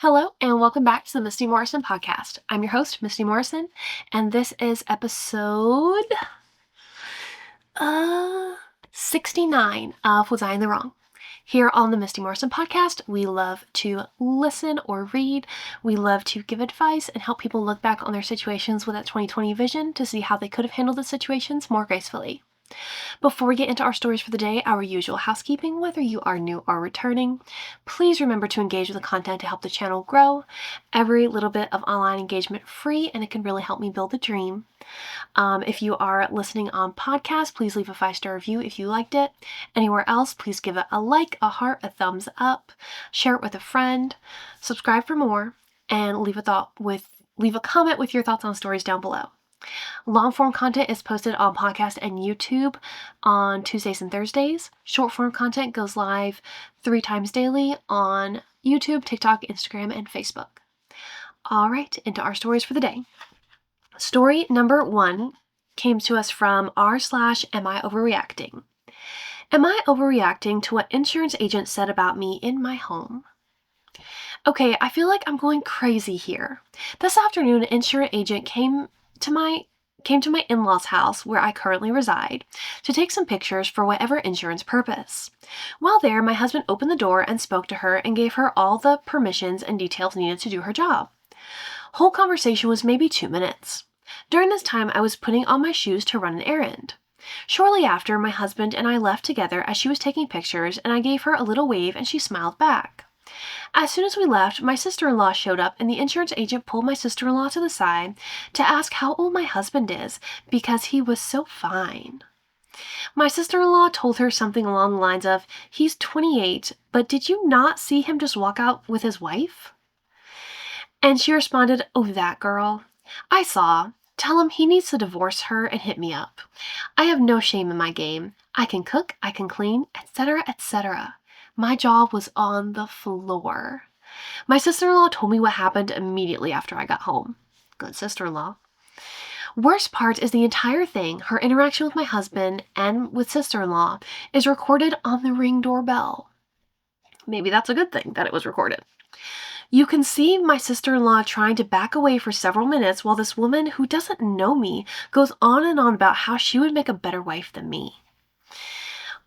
Hello, and welcome back to the Misty Morrison podcast. I'm your host, Misty Morrison, and this is episode 69 of Was I in the Wrong? Here on the Misty Morrison podcast, we love to listen or read. We love to give advice and help people look back on their situations with that 2020 vision to see how they could have handled the situations more gracefully. Before we get into our stories for the day, our usual housekeeping, whether you are new or returning, please remember to engage with the content to help the channel grow. Every little bit of online engagement free, and it can really help me build the dream. If you are listening on podcast, please leave a 5-star review if you liked it. Anywhere else, please give it a like, a heart, a thumbs up, share it with a friend, subscribe for more, and leave a comment with your thoughts on stories down below. Long-form content is posted on podcast and YouTube on Tuesdays and Thursdays. Short-form content goes live 3 times daily on YouTube, TikTok, Instagram, and Facebook. All right, into our stories for the day. Story number 1 came to us from r/Am I Overreacting? Am I overreacting to what insurance agent said about me in my home? Okay, I feel like I'm going crazy here. This afternoon, an insurance agent came to my in-laws' house where I currently reside to take some pictures for whatever insurance purpose. While there, my husband opened the door and spoke to her and gave her all the permissions and details needed to do her job. Whole conversation was maybe 2 minutes. During this time, I was putting on my shoes to run an errand. Shortly after, my husband and I left together as she was taking pictures, and I gave her a little wave and she smiled back. As soon as we left, my sister-in-law showed up and the insurance agent pulled my sister-in-law to the side to ask how old my husband is because he was so fine. My sister-in-law told her something along the lines of, "He's 28, but did you not see him just walk out with his wife?" And she responded, "Oh, that girl. I saw. Tell him he needs to divorce her and hit me up. I have no shame in my game. I can cook, I can clean, etc., etc." My jaw was on the floor. My sister-in-law told me what happened immediately after I got home. Good sister-in-law. Worst part is the entire thing, her interaction with my husband and with sister-in-law, is recorded on the Ring doorbell. Maybe that's a good thing that it was recorded. You can see my sister-in-law trying to back away for several minutes while this woman who doesn't know me goes on and on about how she would make a better wife than me.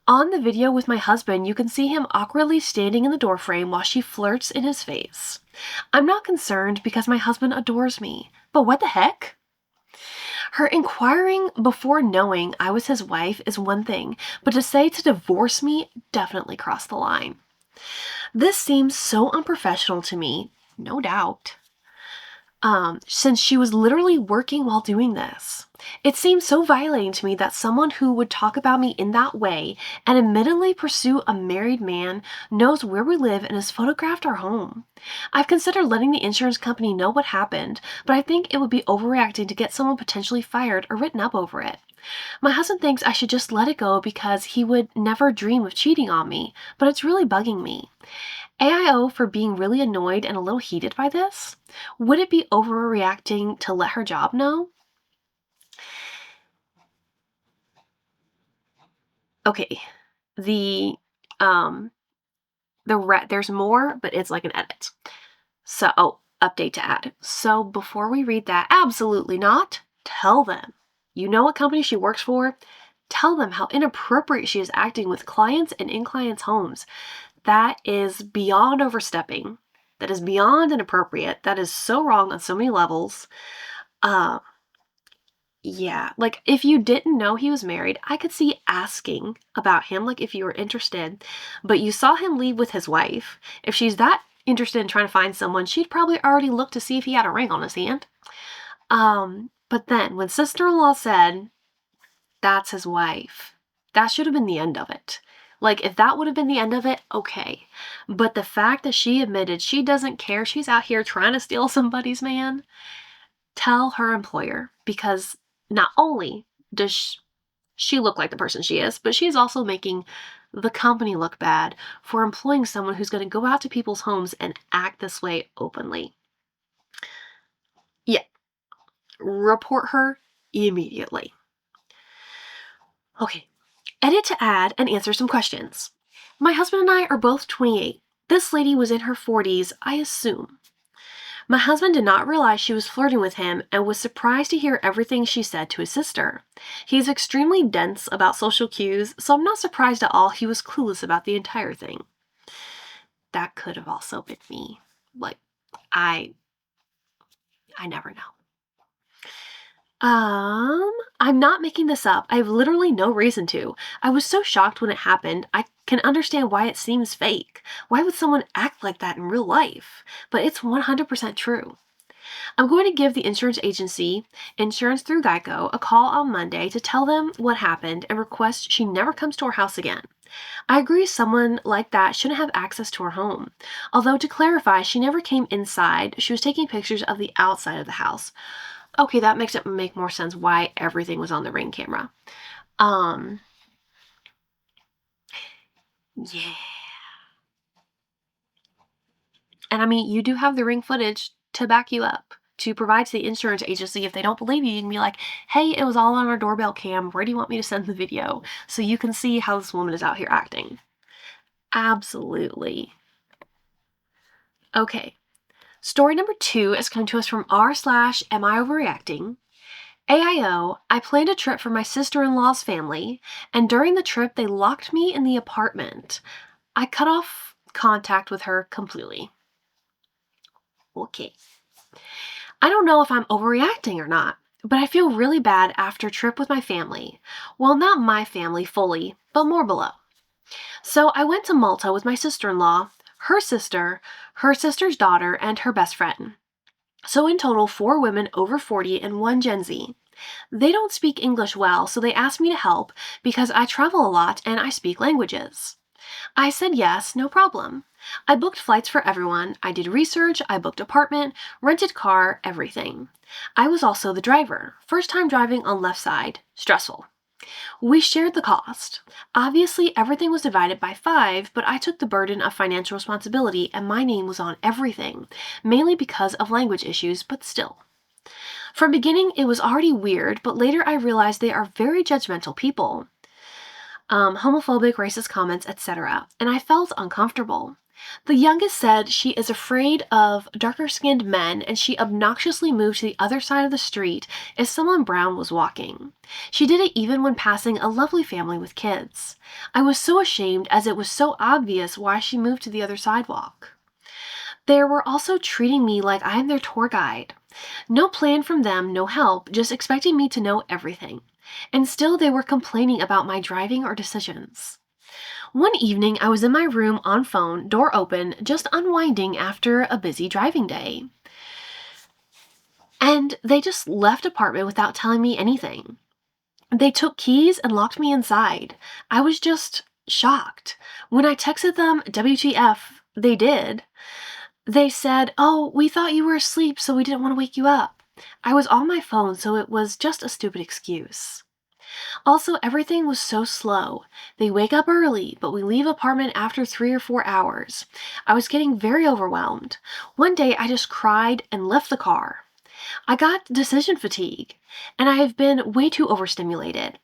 On the video with my husband, you can see him awkwardly standing in the doorframe while she flirts in his face. I'm not concerned because my husband adores me, but what the heck? Her inquiring before knowing I was his wife is one thing, but to say to divorce me definitely crossed the line. This seems so unprofessional to me, no doubt. Since she was literally working while doing this. It seems so violating to me that someone who would talk about me in that way and admittedly pursue a married man knows where we live and has photographed our home. I've considered letting the insurance company know what happened, but I think it would be overreacting to get someone potentially fired or written up over it. My husband thinks I should just let it go because he would never dream of cheating on me, but it's really bugging me. AIO for being really annoyed and a little heated by this? Would it be overreacting to let her job know? Okay, there's more, but it's like an edit. So, update to add. So before we read that, absolutely not. Tell them. You know what company she works for? Tell them how inappropriate she is acting with clients and in clients' homes. That is beyond overstepping. That is beyond inappropriate. That is so wrong on so many levels. Yeah, like if you didn't know he was married, I could see asking about him, like if you were interested, but you saw him leave with his wife. If she's that interested in trying to find someone, she'd probably already look to see if he had a ring on his hand. But then when sister-in-law said, that's his wife, that should have been the end of it. Like, if that would have been the end of it, okay. But the fact that she admitted she doesn't care, she's out here trying to steal somebody's man, tell her employer, because not only does she look like the person she is, but she's also making the company look bad for employing someone who's going to go out to people's homes and act this way openly. Yeah. Report her immediately. Okay. Edit to add and answer some questions. My husband and I are both 28. This lady was in her 40s, I assume. My husband did not realize she was flirting with him and was surprised to hear everything she said to his sister. He's extremely dense about social cues, so I'm not surprised at all he was clueless about the entire thing. That could have also been me. Like, I never know. I'm not making this up. I have literally no reason to. I was so shocked when it happened. I can understand why it seems fake. Why would someone act like that in real life? But it's 100% true. I'm going to give the insurance agency, Insurance Through Geico, a call on Monday to tell them what happened and request she never comes to our house again. I agree someone like that shouldn't have access to her home. Although, to clarify, she never came inside. She was taking pictures of the outside of the house. Okay, that makes it make more sense why everything was on the Ring camera. Yeah. And I mean, you do have the Ring footage to back you up, to provide to the insurance agency. If they don't believe you, you can be like, hey, it was all on our doorbell cam. Where do you want me to send the video? So you can see how this woman is out here acting. Absolutely. Okay. Story number 2 is coming to us from r/am I overreacting? AIO, I planned a trip for my sister-in-law's family, and during the trip, they locked me in the apartment. I cut off contact with her completely. Okay. I don't know if I'm overreacting or not, but I feel really bad after a trip with my family. Well, not my family fully, but more below. So I went to Malta with my sister-in-law, her sister, her sister's daughter, and her best friend. So in total, 4 women over 40 and 1 Gen Z. They don't speak English well, so they asked me to help because I travel a lot and I speak languages. I said yes, no problem. I booked flights for everyone, I did research, I booked apartment, rented car, everything. I was also the driver. First time driving on left side. Stressful. We shared the cost. Obviously, everything was divided by 5, but I took the burden of financial responsibility and my name was on everything, mainly because of language issues, but still. From beginning, it was already weird, but later I realized they are very judgmental people. Homophobic, racist comments, etc., and I felt uncomfortable. The youngest said she is afraid of darker-skinned men and she obnoxiously moved to the other side of the street if someone brown was walking. She did it even when passing a lovely family with kids. I was so ashamed as it was so obvious why she moved to the other sidewalk. They were also treating me like I am their tour guide. No plan from them, no help, just expecting me to know everything. And still they were complaining about my driving or decisions. One evening, I was in my room on phone, door open, just unwinding after a busy driving day. And they just left apartment without telling me anything. They took keys and locked me inside. I was just shocked. When I texted them, WTF, they did. They said, oh, we thought you were asleep, so we didn't want to wake you up. I was on my phone, so it was just a stupid excuse. Also, everything was so slow. They wake up early, but we leave apartment after 3 or 4 hours. I was getting very overwhelmed. One day, I just cried and left the car. I got decision fatigue, and I have been way too overstimulated.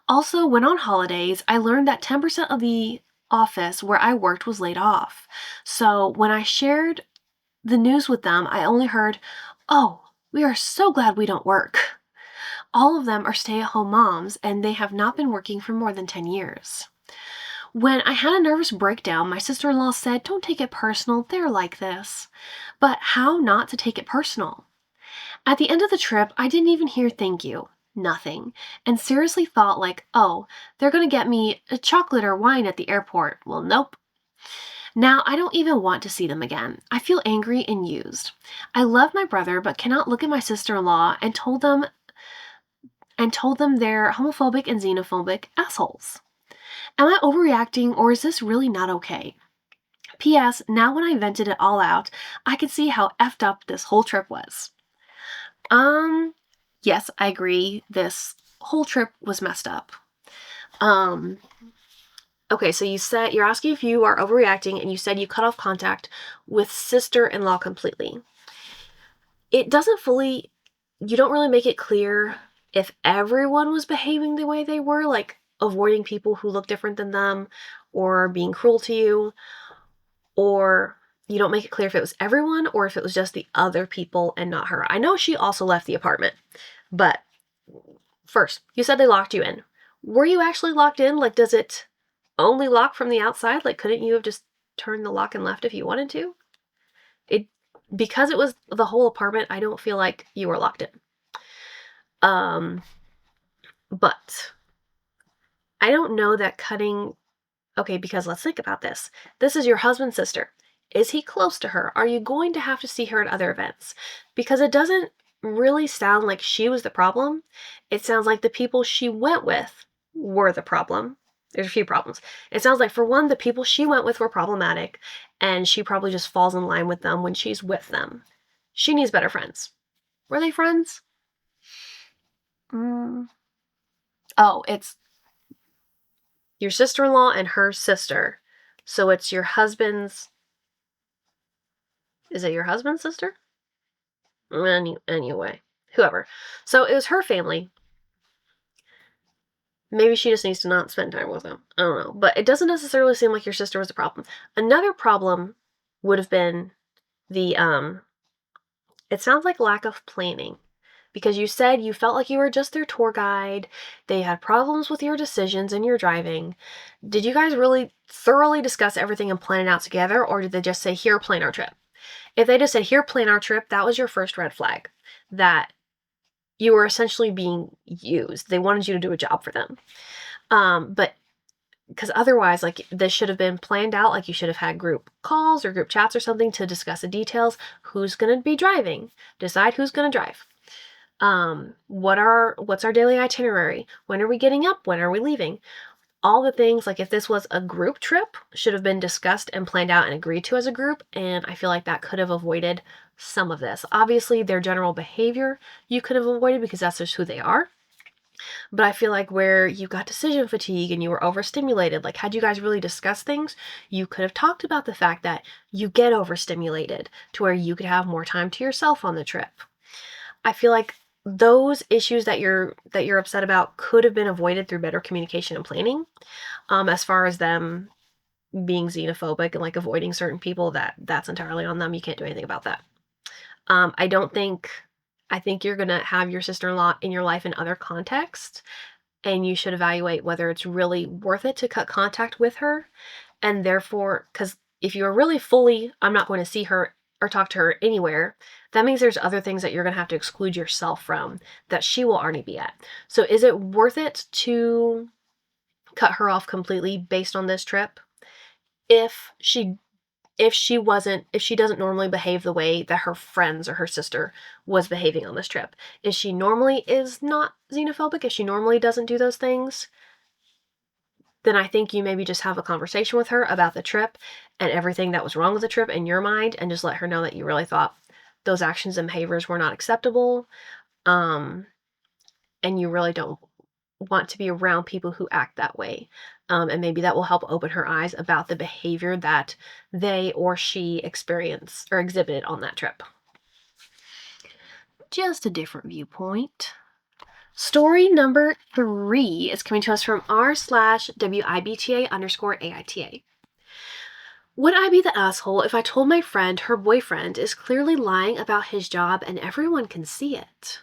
Also, when on holidays, I learned that 10% of the office where I worked was laid off. So when I shared the news with them, I only heard, oh, we are so glad we don't work. All of them are stay-at-home moms, and they have not been working for more than 10 years. When I had a nervous breakdown, my sister-in-law said, don't take it personal, they're like this. But how not to take it personal? At the end of the trip, I didn't even hear thank you. Nothing. And seriously thought like, oh, they're gonna get me a chocolate or wine at the airport. Well, nope. Now, I don't even want to see them again. I feel angry and used. I love my brother, but cannot look at my sister-in-law and told them they're homophobic and xenophobic assholes. Am I overreacting or is this really not okay? P.S. Now when I vented it all out, I could see how effed up this whole trip was. Yes, I agree. This whole trip was messed up. Okay, so you said you're asking if you are overreacting and you said you cut off contact with sister-in-law completely. It doesn't fully, you don't really make it clear if everyone was behaving the way they were, like avoiding people who look different than them or being cruel to you, or you don't make it clear if it was everyone or if it was just the other people and not her. I know she also left the apartment, but first, you said they locked you in. Were you actually locked in? Like, does it only lock from the outside? Like, couldn't you have just turned the lock and left if you wanted to? Because it was the whole apartment, I don't feel like you were locked in. But I don't know that cutting. Okay, because let's think about this. This is your husband's sister. Is he close to her? Are you going to have to see her at other events? Because it doesn't really sound like she was the problem. It sounds like the people she went with were the problem. There's a few problems. It sounds like, for one, the people she went with were problematic, and she probably just falls in line with them when she's with them. She needs better friends. Were they friends? Oh, it's your sister-in-law and her sister. So it's your husband's. Is it your husband's sister? Anyway, whoever. So it was her family. Maybe she just needs to not spend time with them. I don't know. But it doesn't necessarily seem like your sister was the problem. Another problem would have been the, it sounds like lack of planning. Because you said you felt like you were just their tour guide. They had problems with your decisions and your driving. Did you guys really thoroughly discuss everything and plan it out together? Or did they just say, here, plan our trip? If they just said, here, plan our trip, that was your first red flag. That you were essentially being used. They wanted you to do a job for them. But because otherwise, like, this should have been planned out. Like, you should have had group calls or group chats or something to discuss the details. Who's going to be driving? Decide who's going to drive. What's our daily itinerary? When are we getting up? When are we leaving? All the things, like if this was a group trip, should have been discussed and planned out and agreed to as a group, and I feel like that could have avoided some of this. Obviously, their general behavior you could have avoided because that's just who they are. But I feel like where you got decision fatigue and you were overstimulated, like had you guys really discussed things, you could have talked about the fact that you get overstimulated to where you could have more time to yourself on the trip. I feel like those issues that you're upset about could have been avoided through better communication and planning. As far as them being xenophobic and like avoiding certain people, that's entirely on them. You can't do anything about that. I think you're gonna have your sister-in-law in your life in other contexts, and you should evaluate whether it's really worth it to cut contact with her. And therefore, because if you're really fully, I'm not going to see her or talk to her anywhere, that means there's other things that you're going to have to exclude yourself from that she will already be at. So is it worth it to cut her off completely based on this trip? If she doesn't normally behave the way that her friends or her sister was behaving on this trip. If she normally is not xenophobic, if she normally doesn't do those things, then I think you maybe just have a conversation with her about the trip and everything that was wrong with the trip in your mind, and just let her know that you really thought those actions and behaviors were not acceptable, and you really don't want to be around people who act that way. And maybe that will help open her eyes about the behavior that they or she experienced or exhibited on that trip. Just a different viewpoint. Story number 3 is coming to us from r/WIBTA_AITA. Would I be the asshole if I told my friend her boyfriend is clearly lying about his job and everyone can see it?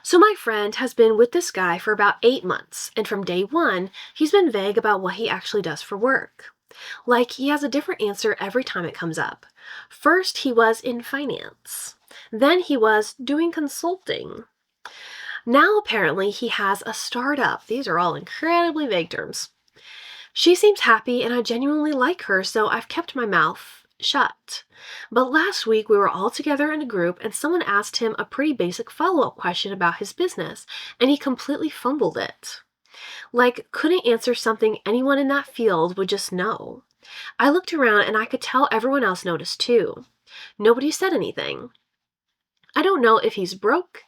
So my friend has been with this guy for about 8 months, and from day one, he's been vague about what he actually does for work. Like, he has a different answer every time it comes up. First, he was in finance. Then he was doing consulting. Now, apparently, he has a startup. These are all incredibly vague terms. She seems happy, and I genuinely like her, so I've kept my mouth shut. But last week, we were all together in a group, and someone asked him a pretty basic follow-up question about his business, and he completely fumbled it. Like, couldn't answer something anyone in that field would just know. I looked around, and I could tell everyone else noticed too. Nobody said anything. I don't know if he's broke,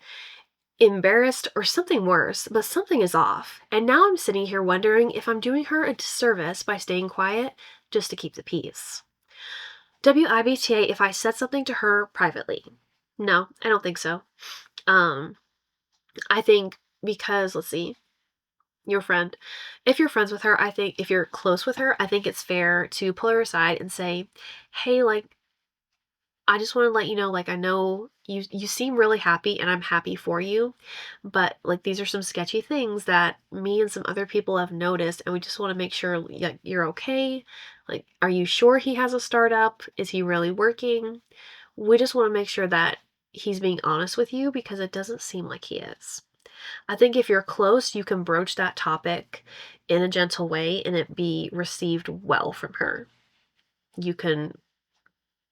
embarrassed, or something worse, but something is off, and now I'm sitting here wondering if I'm doing her a disservice by staying quiet just to keep the peace. WIBTA if I said something to her privately. No, I don't think so. I think because, let's see, your friend, if you're friends with her, I think if you're close with her, I think it's fair to pull her aside and say, hey, like, I just want to let you know, like, I know you seem really happy and I'm happy for you, but like these are some sketchy things that me and some other people have noticed, and we just want to make sure you're okay. Like, are you sure he has a startup? Is he really working? We just want to make sure that he's being honest with you because it doesn't seem like he is. I think if you're close, you can broach that topic in a gentle way and it be received well from her. You can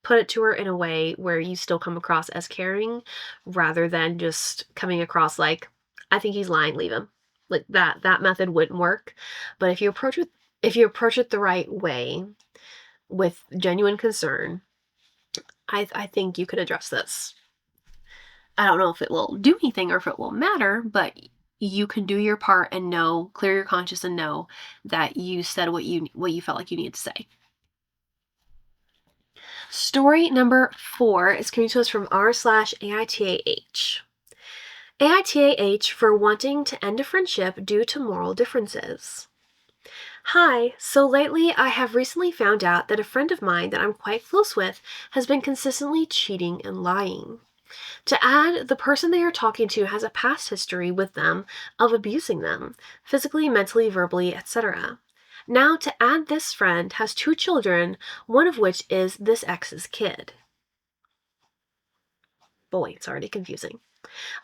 put it to her in a way where you still come across as caring rather than just coming across like, I think he's lying, leave him. Like that method wouldn't work. But if you approach it the right way with genuine concern, I think you could address this. I don't know if it will do anything or if it will matter, but you can do your part and know, clear your conscience and know that you said what you felt like you needed to say. Story number 4 is coming to us from r/AITAH. AITAH for wanting to end a friendship due to moral differences. Hi, so lately I have recently found out that a friend of mine that I'm quite close with has been consistently cheating and lying. To add, the person they are talking to has a past history with them of abusing them, physically, mentally, verbally, etc. Now, to add, this friend has 2 children, one of which is this ex's kid. Boy, it's already confusing.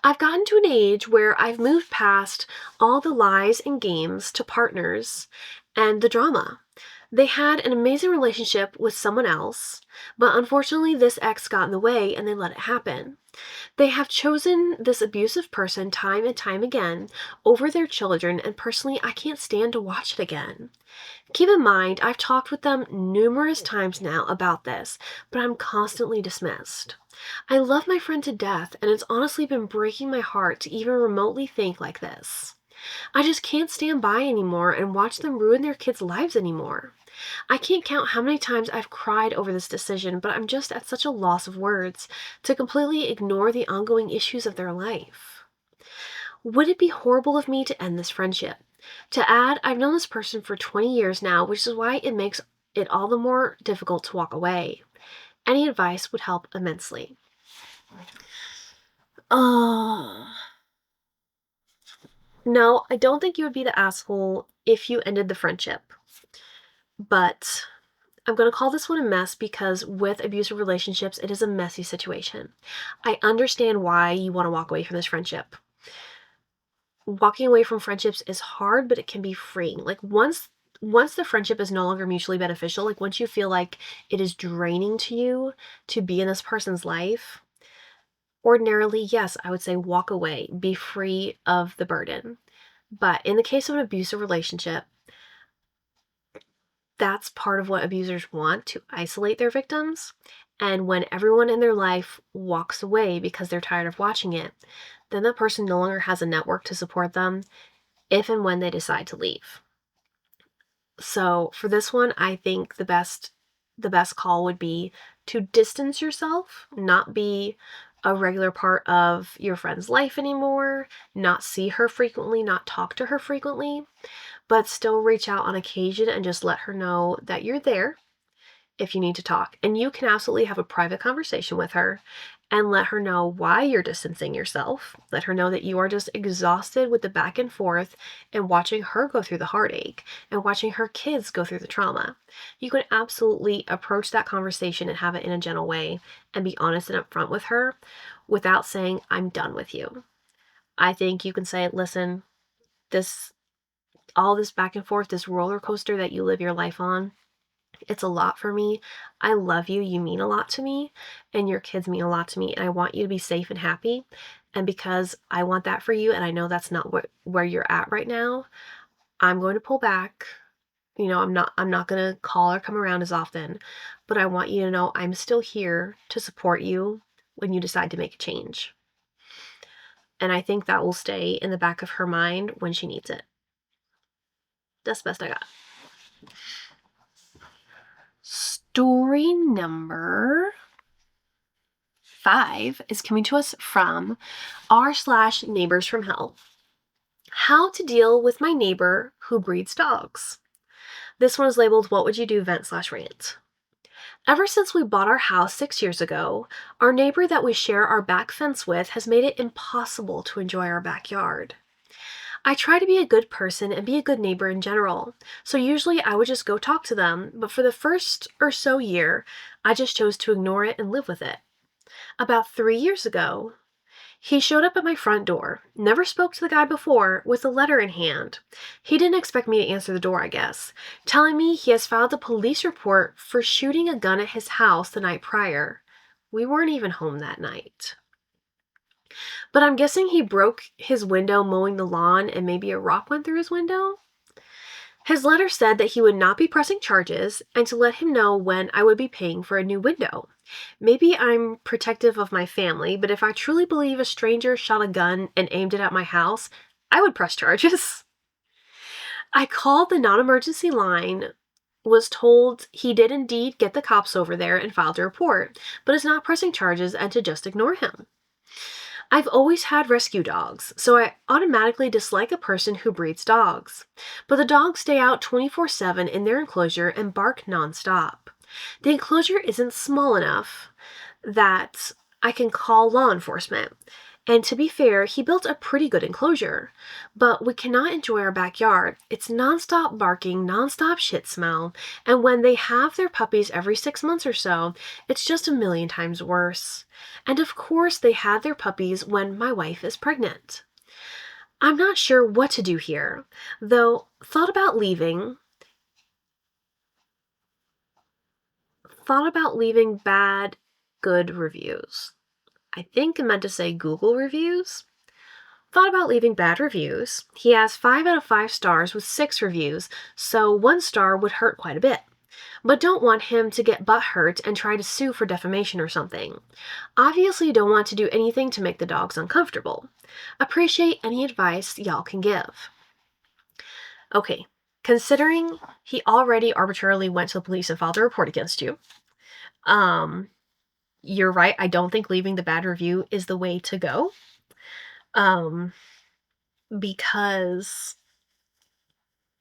I've gotten to an age where I've moved past all the lies and games to partners and the drama. They had an amazing relationship with someone else, but unfortunately this ex got in the way and they let it happen. They have chosen this abusive person time and time again over their children, and personally I can't stand to watch it again. Keep in mind, I've talked with them numerous times now about this, but I'm constantly dismissed. I love my friend to death, and it's honestly been breaking my heart to even remotely think like this. I just can't stand by anymore and watch them ruin their kids' lives anymore. I can't count how many times I've cried over this decision, but I'm just at such a loss of words to completely ignore the ongoing issues of their life. Would it be horrible of me to end this friendship? To add, I've known this person for 20 years now, which is why it makes it all the more difficult to walk away. Any advice would help immensely. No, I don't think you would be the asshole if you ended the friendship. But I'm going to call this one a mess because with abusive relationships, it is a messy situation. I understand why you want to walk away from this friendship. Walking away from friendships is hard, but it can be freeing. Like once the friendship is no longer mutually beneficial, like once you feel like it is draining to you to be in this person's life, ordinarily, yes, I would say walk away, be free of the burden. But in the case of an abusive relationship, that's part of what abusers want, to isolate their victims. And when everyone in their life walks away because they're tired of watching it, then that person no longer has a network to support them if and when they decide to leave. So for this one, I think the best call would be to distance yourself, not be a regular part of your friend's life anymore, not see her frequently, not talk to her frequently, but still reach out on occasion and just let her know that you're there if you need to talk. And you can absolutely have a private conversation with her and let her know why you're distancing yourself. Let her know that you are just exhausted with the back and forth and watching her go through the heartache and watching her kids go through the trauma. You can absolutely approach that conversation and have it in a gentle way and be honest and upfront with her without saying, I'm done with you. I think you can say, listen, all this back and forth, this roller coaster that you live your life on, it's a lot for me. I love you. You mean a lot to me, and your kids mean a lot to me, and I want you to be safe and happy. And because I want that for you, and I know that's not where you're at right now, I'm going to pull back. I'm not going to call or come around as often, but I want you to know I'm still here to support you when you decide to make a change. And I think that will stay in the back of her mind when she needs it. That's the best I got. Story number 5 is coming to us from r/neighbors from hell. How to deal with my neighbor who breeds dogs. This one is labeled What Would You Do Vent/Rant. Ever since we bought our house 6 years ago, our neighbor that we share our back fence with has made it impossible to enjoy our backyard. I try to be a good person and be a good neighbor in general, so usually I would just go talk to them, but for the first or so year, I just chose to ignore it and live with it. About 3 years ago, he showed up at my front door, never spoke to the guy before, with a letter in hand. He didn't expect me to answer the door, I guess, telling me he has filed a police report for shooting a gun at his house the night prior. We weren't even home that night. But I'm guessing he broke his window mowing the lawn and maybe a rock went through his window? His letter said that he would not be pressing charges and to let him know when I would be paying for a new window. Maybe I'm protective of my family, but if I truly believe a stranger shot a gun and aimed it at my house, I would press charges. I called the non-emergency line, was told he did indeed get the cops over there and filed a report, but is not pressing charges and to just ignore him. I've always had rescue dogs, so I automatically dislike a person who breeds dogs. But the dogs stay out 24/7 in their enclosure and bark nonstop. The enclosure isn't small enough that I can call law enforcement. And to be fair, he built a pretty good enclosure. But we cannot enjoy our backyard. It's nonstop barking, nonstop shit smell, and when they have their puppies every 6 months or so, it's just a million times worse. And of course, they had their puppies when my wife is pregnant. I'm not sure what to do here, though thought about leaving bad, good reviews. I think I meant to say Google reviews. Thought about leaving bad reviews. He has 5 out of 5 stars with 6 reviews, so 1 star would hurt quite a bit. But don't want him to get butthurt and try to sue for defamation or something. Obviously don't want to do anything to make the dogs uncomfortable. Appreciate any advice y'all can give. Okay, considering he already arbitrarily went to the police and filed a report against you, you're right. I don't think leaving the bad review is the way to go. Because,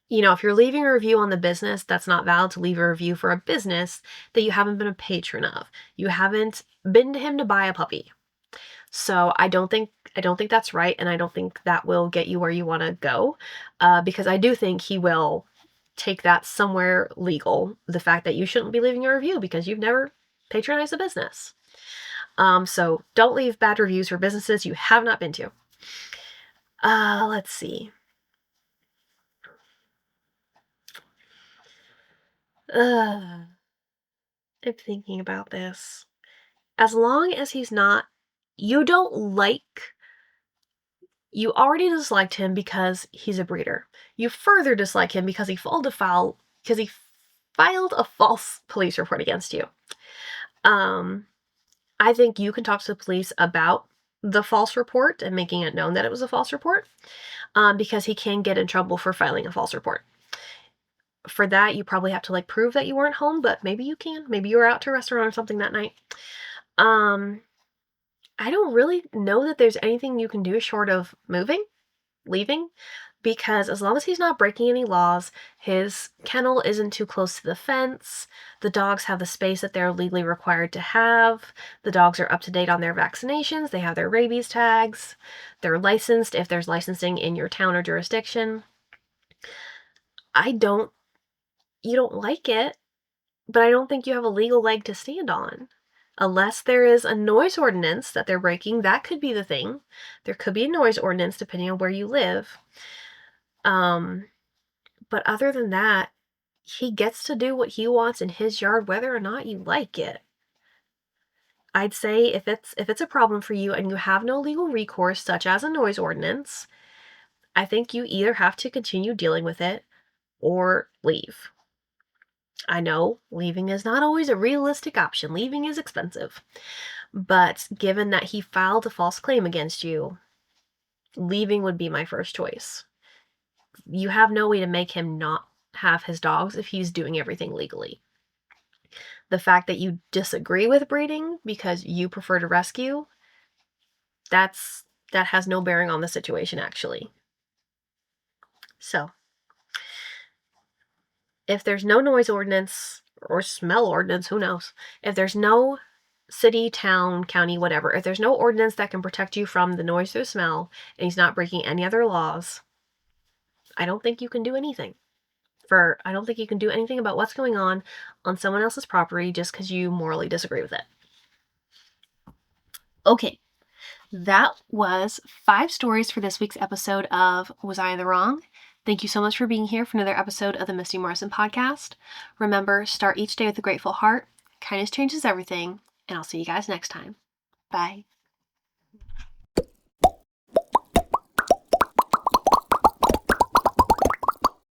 if you're leaving a review on the business, that's not valid to leave a review for a business that you haven't been a patron of. You haven't been to him to buy a puppy. So I don't think that's right, and I don't think that will get you where you want to go, because I do think he will take that somewhere legal, the fact that you shouldn't be leaving a review because you've never patronized a business. So don't leave bad reviews for businesses you have not been to. Let's see. I'm thinking about this. As long as he's not, you already disliked him because he's a breeder. You further dislike him because he filed a false police report against you. I think you can talk to the police about the false report and making it known that it was a false report, because he can get in trouble for filing a false report. For that, you probably have to prove that you weren't home, but maybe you can. Maybe you were out to a restaurant or something that night. I don't really know that there's anything you can do short of leaving, because as long as he's not breaking any laws, his kennel isn't too close to the fence, the dogs have the space that they're legally required to have, the dogs are up to date on their vaccinations, they have their rabies tags, they're licensed if there's licensing in your town or jurisdiction. You don't like it, but I don't think you have a legal leg to stand on. Unless there is a noise ordinance that they're breaking, that could be the thing. There could be a noise ordinance depending on where you live. But other than that, he gets to do what he wants in his yard, whether or not you like it. I'd say if it's a problem for you and you have no legal recourse, such as a noise ordinance, I think you either have to continue dealing with it or leave. I know leaving is not always a realistic option. Leaving is expensive. But given that he filed a false claim against you, leaving would be my first choice. You have no way to make him not have his dogs if he's doing everything legally. The fact that you disagree with breeding because you prefer to rescue, that has no bearing on the situation, actually. So, if there's no noise ordinance or smell ordinance, who knows? If there's no city, town, county, whatever, if there's no ordinance that can protect you from the noise or the smell, and he's not breaking any other laws, I don't think you can do anything. I don't think you can do anything about what's going on someone else's property just because you morally disagree with it. Okay, that was 5 stories for this week's episode of Was I in the Wrong? Thank you so much for being here for another episode of the Misty Morrison podcast. Remember, start each day with a grateful heart. Kindness changes everything, and I'll see you guys next time. Bye.